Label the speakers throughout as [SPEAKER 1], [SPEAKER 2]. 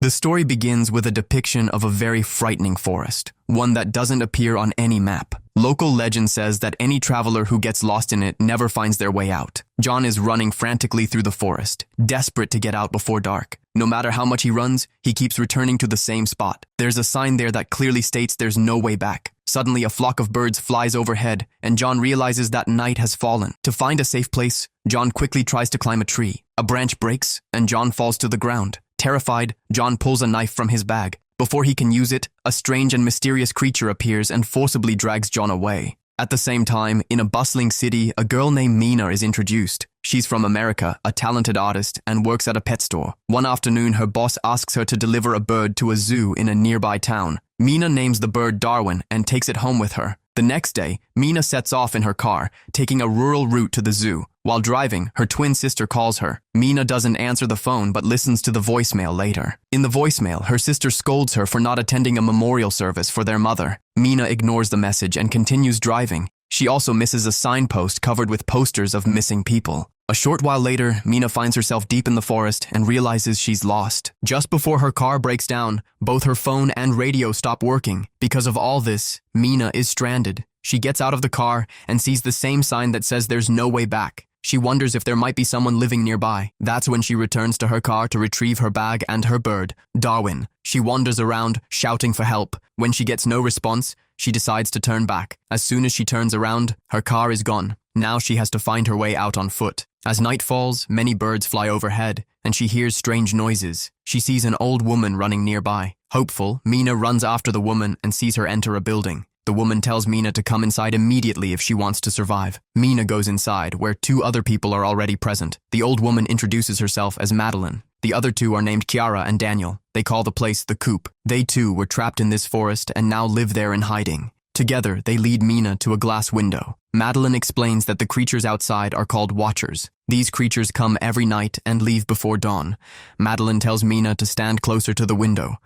[SPEAKER 1] The story begins with a depiction of a very frightening forest, one that doesn't appear on any map. Local legend says that any traveler who gets lost in it never finds their way out. John is running frantically through the forest, desperate to get out before dark. No matter how much he runs, he keeps returning to the same spot. There's a sign there that clearly states there's no way back. Suddenly, a flock of birds flies overhead, and John realizes that night has fallen. To find a safe place, John quickly tries to climb a tree. A branch breaks, and John falls to the ground. Terrified, John pulls a knife from his bag. Before he can use it, a strange and mysterious creature appears and forcibly drags John away. At the same time, in a bustling city, a girl named Mina is introduced. She's from America, a talented artist, and works at a pet store. One afternoon, her boss asks her to deliver a bird to a zoo in a nearby town. Mina names the bird Darwin and takes it home with her. The next day, Mina sets off in her car, taking a rural route to the zoo. While driving, her twin sister calls her. Mina doesn't answer the phone but listens to the voicemail later. In the voicemail, her sister scolds her for not attending a memorial service for their mother. Mina ignores the message and continues driving. She also misses a signpost covered with posters of missing people. A short while later, Mina finds herself deep in the forest and realizes she's lost. Just before her car breaks down, both her phone and radio stop working. Because of all this, Mina is stranded. She gets out of the car and sees the same sign that says there's no way back. She wonders if there might be someone living nearby. That's when she returns to her car to retrieve her bag and her bird, Darwin. She wanders around, shouting for help. When she gets no response, she decides to turn back. As soon as she turns around, her car is gone. Now she has to find her way out on foot. As night falls, many birds fly overhead, and she hears strange noises. She sees an old woman running nearby. Hopeful, Mina runs after the woman and sees her enter a building. The woman tells Mina to come inside immediately if she wants to survive. Mina goes inside, where two other people are already present. The old woman introduces herself as Madeline. The other two are named Chiara and Daniel. They call the place the Coop. They too were trapped in this forest and now live there in hiding. Together, they lead Mina to a glass window. Madeline explains that the creatures outside are called Watchers. These creatures come every night and leave before dawn. Madeline tells Mina to stand closer to the window.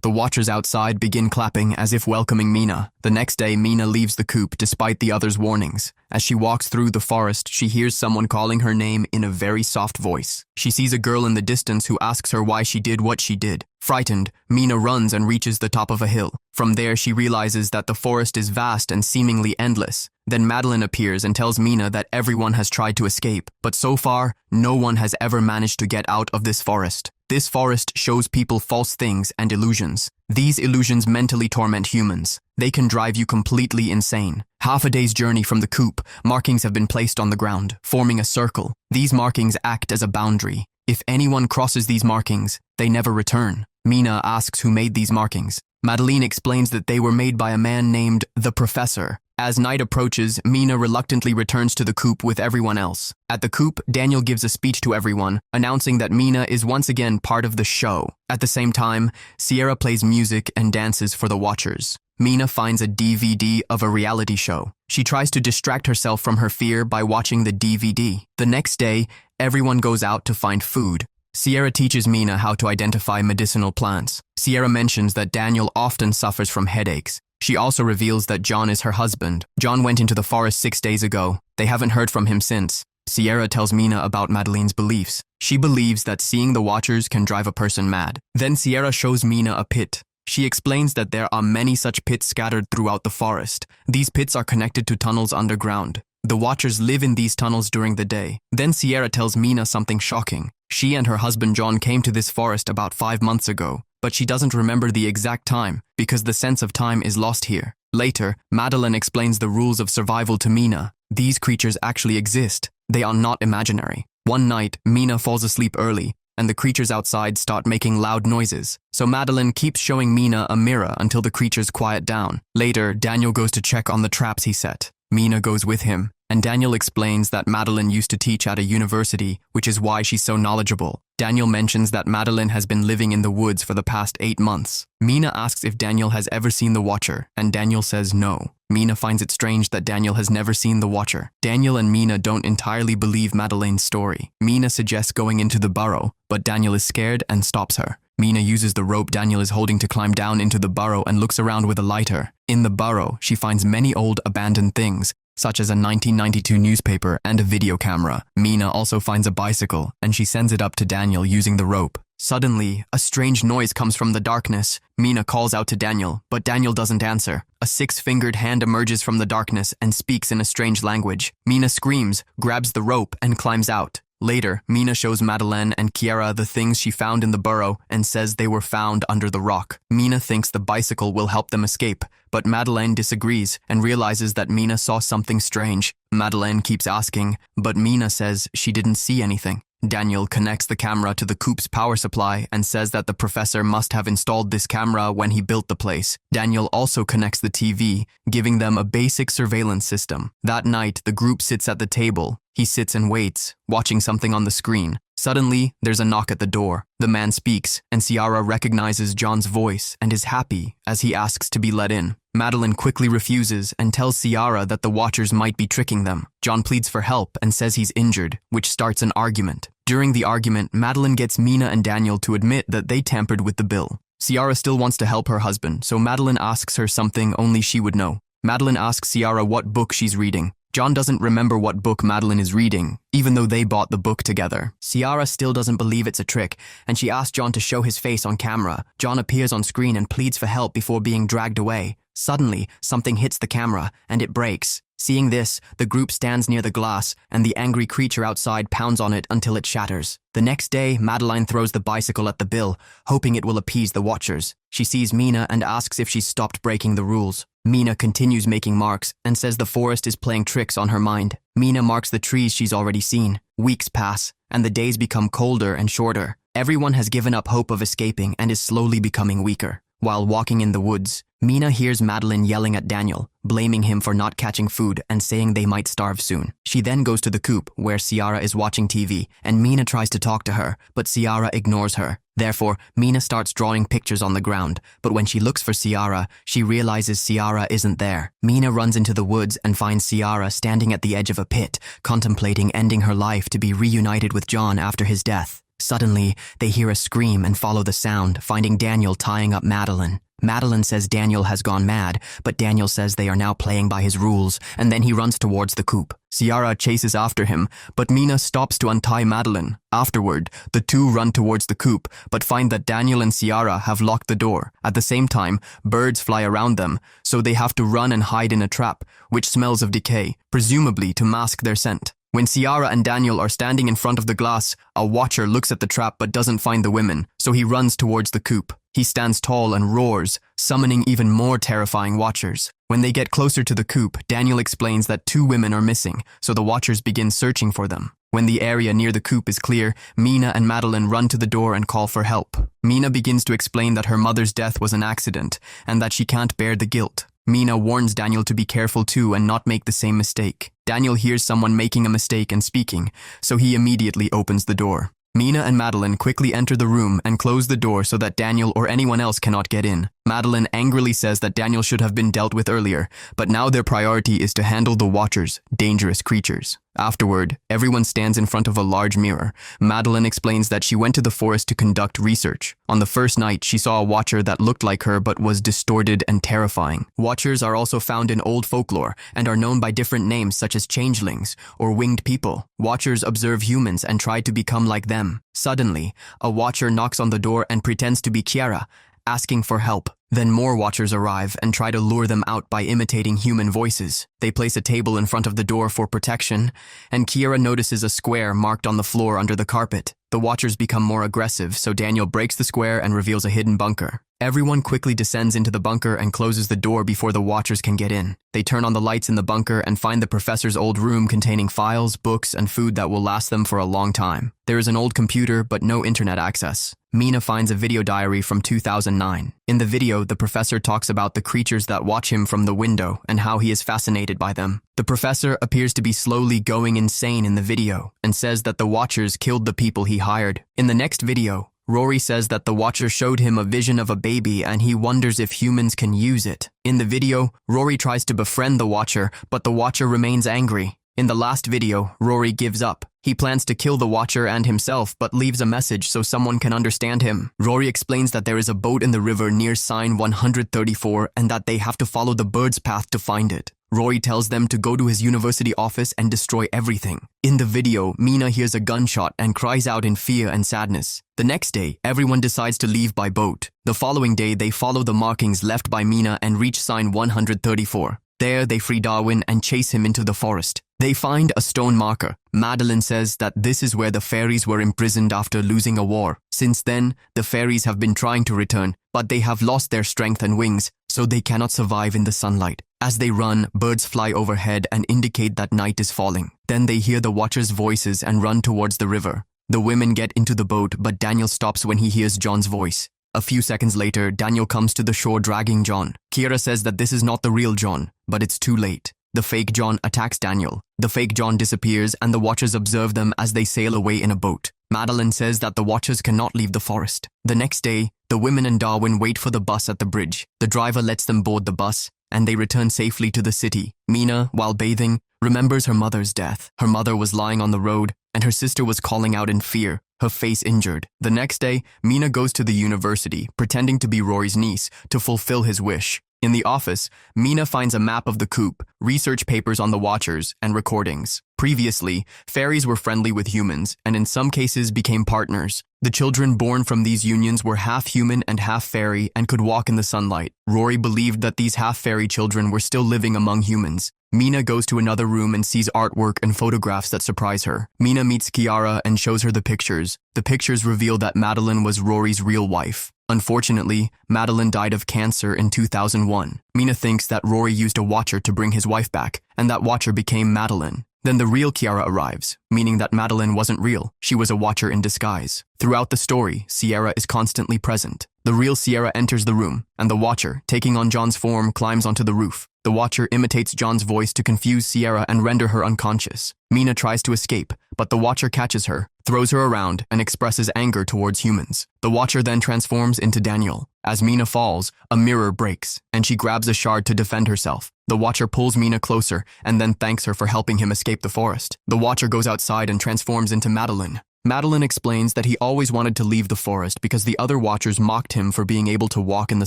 [SPEAKER 1] The Watchers outside begin clapping as if welcoming Mina. The next day, Mina leaves the coop despite the others' warnings. As she walks through the forest, she hears someone calling her name in a very soft voice. She sees a girl in the distance who asks her why she did what she did. Frightened, Mina runs and reaches the top of a hill. From there, she realizes that the forest is vast and seemingly endless. Then Madeline appears and tells Mina that everyone has tried to escape, but so far, no one has ever managed to get out of this forest. This forest shows people false things and illusions. These illusions mentally torment humans. They can drive you completely insane. Half a day's journey from the coop, markings have been placed on the ground, forming a circle. These markings act as a boundary. If anyone crosses these markings, they never return. Mina asks who made these markings. Madeline explains that they were made by a man named the Professor. As night approaches, Mina reluctantly returns to the coop with everyone else. At the coop, Daniel gives a speech to everyone, announcing that Mina is once again part of the show. At the same time, Sierra plays music and dances for the Watchers. Mina finds a DVD of a reality show. She tries to distract herself from her fear by watching the DVD. The next day, everyone goes out to find food. Sierra teaches Mina how to identify medicinal plants. Sierra mentions that Daniel often suffers from headaches. She also reveals that John is her husband. John went into the forest 6 days ago. They haven't heard from him since. Sierra tells Mina about Madeline's beliefs. She believes that seeing the Watchers can drive a person mad. Then Sierra shows Mina a pit. She explains that there are many such pits scattered throughout the forest. These pits are connected to tunnels underground. The Watchers live in these tunnels during the day. Then Sierra tells Mina something shocking. She and her husband John came to this forest about 5 months ago, but she doesn't remember the exact time because the sense of time is lost here. Later, Madeline explains the rules of survival to Mina. These creatures actually exist. They are not imaginary. One night, Mina falls asleep early, and the creatures outside start making loud noises. So Madeline keeps showing Mina a mirror until the creatures quiet down. Later, Daniel goes to check on the traps he set. Mina goes with him, and Daniel explains that Madeline used to teach at a university, which is why she's so knowledgeable. Daniel mentions that Madeline has been living in the woods for the past 8 months. Mina asks if Daniel has ever seen the Watcher, and Daniel says no. Mina finds it strange that Daniel has never seen the Watcher. Daniel and Mina don't entirely believe Madeline's story. Mina suggests going into the burrow, but Daniel is scared and stops her. Mina uses the rope Daniel is holding to climb down into the burrow and looks around with a lighter. In the burrow, she finds many old abandoned things, such as a 1992 newspaper and a video camera. Mina also finds a bicycle, and she sends it up to Daniel using the rope. Suddenly, a strange noise comes from the darkness. Mina calls out to Daniel, but Daniel doesn't answer. A six-fingered hand emerges from the darkness and speaks in a strange language. Mina screams, grabs the rope, and climbs out. Later, Mina shows Madeleine and Kiara the things she found in the burrow and says they were found under the rock. Mina thinks the bicycle will help them escape, but Madeleine disagrees and realizes that Mina saw something strange. Madeleine keeps asking, but Mina says she didn't see anything. Daniel connects the camera to the coop's power supply and says that the professor must have installed this camera when he built the place. Daniel also connects the TV, giving them a basic surveillance system. That night, the group sits at the table. He sits and waits, watching something on the screen. Suddenly, there's a knock at the door. The man speaks, and Ciara recognizes John's voice and is happy as he asks to be let in. Madeleine quickly refuses and tells Ciara that the Watchers might be tricking them. John pleads for help and says he's injured, which starts an argument. During the argument, Madeleine gets Mina and Daniel to admit that they tampered with the bill. Ciara still wants to help her husband, so Madeleine asks her something only she would know. Madeleine asks Ciara what book she's reading. John doesn't remember what book Madeleine is reading, even though they bought the book together. Ciara still doesn't believe it's a trick, and she asks John to show his face on camera. John appears on screen and pleads for help before being dragged away. Suddenly, something hits the camera, and it breaks. Seeing this, the group stands near the glass, and the angry creature outside pounds on it until it shatters. The next day, Madeleine throws the bicycle at the bill, hoping it will appease the Watchers. She sees Mina and asks if she's stopped breaking the rules. Mina continues making marks and says the forest is playing tricks on her mind. Mina marks the trees she's already seen. Weeks pass, and the days become colder and shorter. Everyone has given up hope of escaping and is slowly becoming weaker. While walking in the woods, Mina hears Madeleine yelling at Daniel, blaming him for not catching food and saying they might starve soon. She then goes to the coop, where Ciara is watching TV, and Mina tries to talk to her, but Ciara ignores her. Therefore, Mina starts drawing pictures on the ground, but when she looks for Ciara, she realizes Ciara isn't there. Mina runs into the woods and finds Ciara standing at the edge of a pit, contemplating ending her life to be reunited with John after his death. Suddenly, they hear a scream and follow the sound, finding Daniel tying up Madeleine. Madeleine says Daniel has gone mad, but Daniel says they are now playing by his rules, and then he runs towards the coop. Ciara chases after him, but Mina stops to untie Madeleine. Afterward, the two run towards the coop, but find that Daniel and Ciara have locked the door. At the same time, birds fly around them, so they have to run and hide in a trap, which smells of decay, presumably to mask their scent. When Ciara and Daniel are standing in front of the glass, a Watcher looks at the trap but doesn't find the women, so he runs towards the coop. He stands tall and roars, summoning even more terrifying Watchers. When they get closer to the coop, Daniel explains that 2 women are missing, so the Watchers begin searching for them. When the area near the coop is clear, Mina and Madeleine run to the door and call for help. Mina begins to explain that her mother's death was an accident, and that she can't bear the guilt. Mina warns Daniel to be careful too and not make the same mistake. Daniel hears someone making a mistake and speaking, so he immediately opens the door. Mina and Madeleine quickly enter the room and close the door so that Daniel or anyone else cannot get in. Madeleine angrily says that Daniel should have been dealt with earlier, but now their priority is to handle the Watchers, dangerous creatures. Afterward, everyone stands in front of a large mirror. Madeleine explains that she went to the forest to conduct research. On the first night, she saw a Watcher that looked like her but was distorted and terrifying. Watchers are also found in old folklore and are known by different names such as changelings or winged people. Watchers observe humans and try to become like them. Suddenly, a Watcher knocks on the door and pretends to be Kiara, asking for help. Then more Watchers arrive and try to lure them out by imitating human voices. They place a table in front of the door for protection, and Kiara notices a square marked on the floor under the carpet. The Watchers become more aggressive, so Daniel breaks the square and reveals a hidden bunker. Everyone quickly descends into the bunker and closes the door before the Watchers can get in. They turn on the lights in the bunker and find the professor's old room containing files, books, and food that will last them for a long time. There is an old computer, but no internet access. Mina finds a video diary from 2009. In the video, the professor talks about the creatures that watch him from the window and how he is fascinated by them. The professor appears to be slowly going insane in the video and says that the Watchers killed the people he hired. In the next video, Rory says that the Watcher showed him a vision of a baby and he wonders if humans can use it. In the video, Rory tries to befriend the Watcher, but the Watcher remains angry. In the last video, Rory gives up. He He plans to kill the Watcher and himself, but leaves a message so someone can understand him. Rory explains that there is a boat in the river near sign 134 and that they have to follow the bird's path to find it. Rory tells them to go to his university office and destroy everything. In the video, Mina hears a gunshot and cries out in fear and sadness. The next day, everyone decides to leave by boat. The following day, they follow the markings left by Mina and reach sign 134. There, they free Darwin and chase him into the forest. They find a stone marker. Madeline says that this is where the fairies were imprisoned after losing a war. Since then, the fairies have been trying to return, but they have lost their strength and wings, so they cannot survive in the sunlight. As they run, birds fly overhead and indicate that night is falling. Then they hear the Watchers' voices and run towards the river. The women get into the boat, but Daniel stops when he hears John's voice. A few seconds later, Daniel comes to the shore dragging John. Kiera says that this is not the real John, but it's too late. The fake John attacks Daniel. The fake John disappears and the Watchers observe them as they sail away in a boat. Madeline says that the Watchers cannot leave the forest. The next day, the women and Darwin wait for the bus at the bridge. The driver lets them board the bus, and they return safely to the city. Mina, while bathing, remembers her mother's death. Her mother was lying on the road, and her sister was calling out in fear, her face injured. The next day, Mina goes to the university, pretending to be Rory's niece, to fulfill his wish. In the office, Mina finds a map of the coup, research papers on the Watchers, and recordings. Previously, fairies were friendly with humans, and in some cases became partners. The children born from these unions were half human and half fairy and could walk in the sunlight. Rory believed that these half-fairy children were still living among humans. Mina goes to another room and sees artwork and photographs that surprise her. Mina meets Kiara and shows her the pictures. The pictures reveal that Madeline was Rory's real wife. Unfortunately, Madeline died of cancer in 2001. Mina thinks that Rory used a Watcher to bring his wife back, and that Watcher became Madeline. Then the real Kiara arrives, meaning that Madeline wasn't real. She was a Watcher in disguise. Throughout the story, Sierra is constantly present. The real Sierra enters the room, and the Watcher, taking on John's form, climbs onto the roof. The Watcher imitates John's voice to confuse Sierra and render her unconscious. Mina tries to escape, but the Watcher catches her, throws her around, and expresses anger towards humans. The Watcher then transforms into Daniel. As Mina falls, a mirror breaks, and she grabs a shard to defend herself. The Watcher pulls Mina closer and then thanks her for helping him escape the forest. The Watcher goes outside and transforms into Madeline. Madeline explains that he always wanted to leave the forest because the other Watchers mocked him for being able to walk in the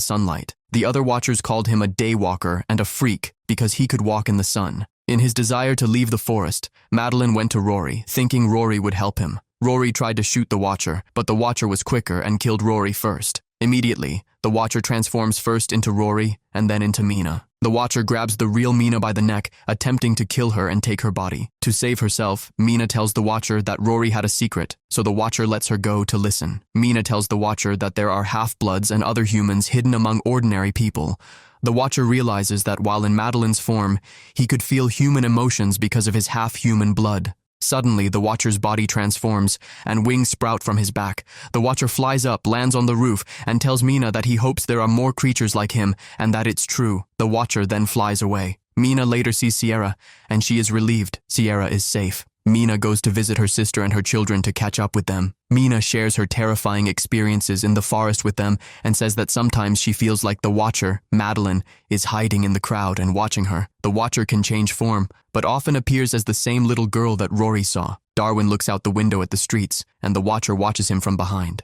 [SPEAKER 1] sunlight. The other Watchers called him a daywalker and a freak because he could walk in the sun. In his desire to leave the forest, Madeline went to Rory, thinking Rory would help him. Rory tried to shoot the Watcher, but the Watcher was quicker and killed Rory first. Immediately, the Watcher transforms first into Rory and then into Mina. The Watcher grabs the real Mina by the neck, attempting to kill her and take her body. To save herself, Mina tells the Watcher that Rory had a secret, so the Watcher lets her go to listen. Mina tells the Watcher that there are half-bloods and other humans hidden among ordinary people. The Watcher realizes that while in Madeline's form, he could feel human emotions because of his half-human blood. Suddenly, the Watcher's body transforms, and wings sprout from his back. The Watcher flies up, lands on the roof, and tells Mina that he hopes there are more creatures like him, and that it's true. The Watcher then flies away. Mina later sees Sierra, and she is relieved. Sierra is safe. Mina goes to visit her sister and her children to catch up with them. Mina shares her terrifying experiences in the forest with them and says that sometimes she feels like the Watcher, Madeline, is hiding in the crowd and watching her. The Watcher can change form, but often appears as the same little girl that Rory saw. Darwin looks out the window at the streets, and the Watcher watches him from behind.